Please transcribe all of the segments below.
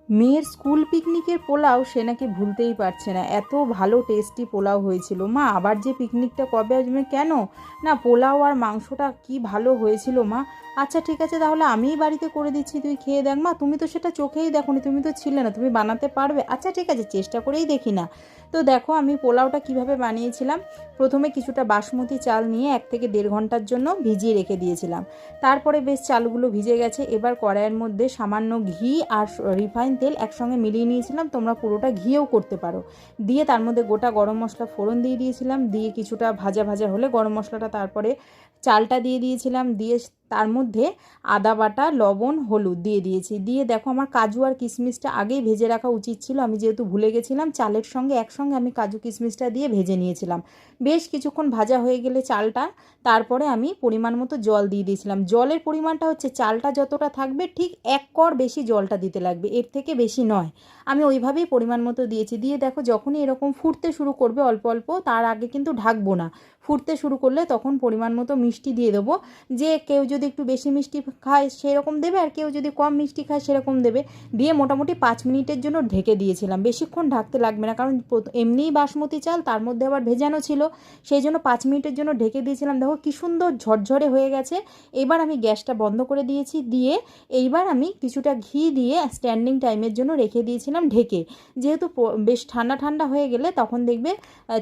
মেয়ের স্কুল পিকনিকের পোলাও সে নাকি ভুলতেই পারছে না। এত ভালো টেস্টি পোলাও হয়েছিল। মা আবার যে পিকনিকটা কবে আসবে? কেন না, পোলাও আর মাংসটা কি ভালো হয়েছিল মা। আচ্ছা ঠিক আছে, তাহলে আমিই বাড়িতে করে দিচ্ছি, তুই খেয়ে দেখ। মা তুমি তো সেটা চোখেই দেখোনি, তুমি তো ছিলে না, তুমি বানাতে পারবে? আচ্ছা ঠিক আছে, চেষ্টা করেই দেখি না। তো দেখো আমি পোলাওটা কিভাবে বানিয়েছিলাম। প্রথমে কিছুটা বাসমতি চাল নিয়ে 1 থেকে 1.5 ঘন্টার জন্য ভিজিয়ে রেখে দিয়েছিলাম। তারপরে বেশ চালগুলো ভিজে গেছে। এবার কড়াইয়ের মধ্যে সামান্য ঘি আর রিফাইন তেল একসঙ্গে মিলিয়ে নিয়েছিলাম, তোমরা পুরোটা ঘিয়েও করতে পারো। দিয়ে তার মধ্যে গোটা গরম মশলা ফোড়ন দিয়ে দিয়েছিলাম, দিয়ে কিছুটা ভাজা ভাজা হলে গরম মশলাটা, তারপরে চালটা দিয়ে দিয়েছিলাম, দিয়ে তার মধ্যে আদা বাটা, লবণ, হলুদ দিয়ে দিয়েছি। দিয়ে দেখো আমার কাজু আর কিশমিশটা আগেই ভেজে রাখা উচিত ছিল, আমি যেহেতু ভুলে গেছিলাম, চালের সঙ্গে একসঙ্গে আমি কাজু কিশমিশটা দিয়ে ভেজে নিয়েছিলাম। বেশ কিছুক্ষণ ভাজা হয়ে গেলে চালটা, তারপরে আমি পরিমাণ মতো জল দিয়ে দিয়েছিলাম। জলের পরিমাণটা হচ্ছে চালটা যতটা থাকবে ঠিক 1 কড় বেশি জলটা দিতে লাগবে, এর থেকে বেশি নয়। আমি ওইভাবেই পরিমাণ মতো দিয়েছি। দিয়ে দেখো যখনই এরকম ফুটতে শুরু করবে অল্প অল্প, তার আগে কিন্তু ঢাকবো না। ফুটতে শুরু করলে তখন পরিমাণ মতো মিষ্টি দিয়ে দেবো। যে কেউ যদি একটু বেশি মিষ্টি খায় সেরকম দেবে, আর কেউ যদি কম মিষ্টি খায় সেরকম দেবে। দিয়ে মোটামুটি 5 মিনিটের জন্য ঢেকে দিয়েছিলাম। বেশিক্ষণ ঢাকতে লাগবে না, কারণ এমনিই বাসমতি চাল, তার মধ্যে আবার ভেজানো ছিল, সেই জন্য 5 মিনিটের জন্য ঢেকে দিয়েছিলাম। দেখো কি সুন্দর ঝরঝরে হয়ে গেছে। এবার আমি গ্যাসটা বন্ধ করে দিয়েছি। দিয়ে এইবার আমি কিছুটা ঘি দিয়ে স্ট্যান্ডিং টাইমের জন্য রেখে দিয়েছিলাম ঢেকে। যেহেতু বেশ ঠান্ডা ঠান্ডা হয়ে গেলে তখন দেখবে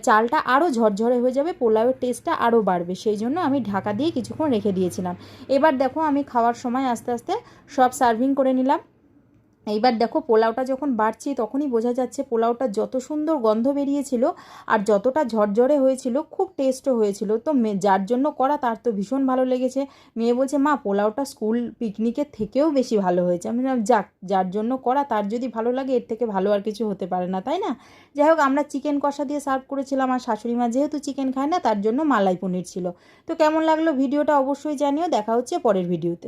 চালটা আরও ঝরঝরে হয়ে যাবে, পোলাওয়ের টেস্টটা আরও বাড়বে, সেই জন্য আমি ঢাকা দিয়ে কিছুক্ষণ রেখে দিয়েছিলাম। এবার দেখো আমি খাওয়ার সময় আস্তে আস্তে সব সার্ভিং করে নিলাম। এইবার দেখো পোলাওটা যখন বাড়ছি তখনই বোঝা যাচ্ছে পোলাওটা যত সুন্দর গন্ধ বেরিয়েছিল আর যতটা ঝরঝরে হয়েছিল, খুব টেস্টও হয়েছিল। তো যার জন্য করা তার তো ভীষণ ভালো লেগেছে। মেয়ে বলছে মা পোলাওটা স্কুল পিকনিকের থেকেও বেশি ভালো হয়েছে। আমি বললাম যাক, যার জন্য করা তার যদি ভালো লাগে এর থেকে ভালো আর কিছু হতে পারে না, তাই না? যাই হোক, আমরা চিকেন কষা দিয়ে সার্ভ করেছিলাম, আর শাশুড়ি মা যেহেতু চিকেন খায় না তার জন্য মালাই পনির ছিল। তো কেমন লাগলো ভিডিওটা অবশ্যই জানিও। দেখা হচ্ছে পরের ভিডিওতে।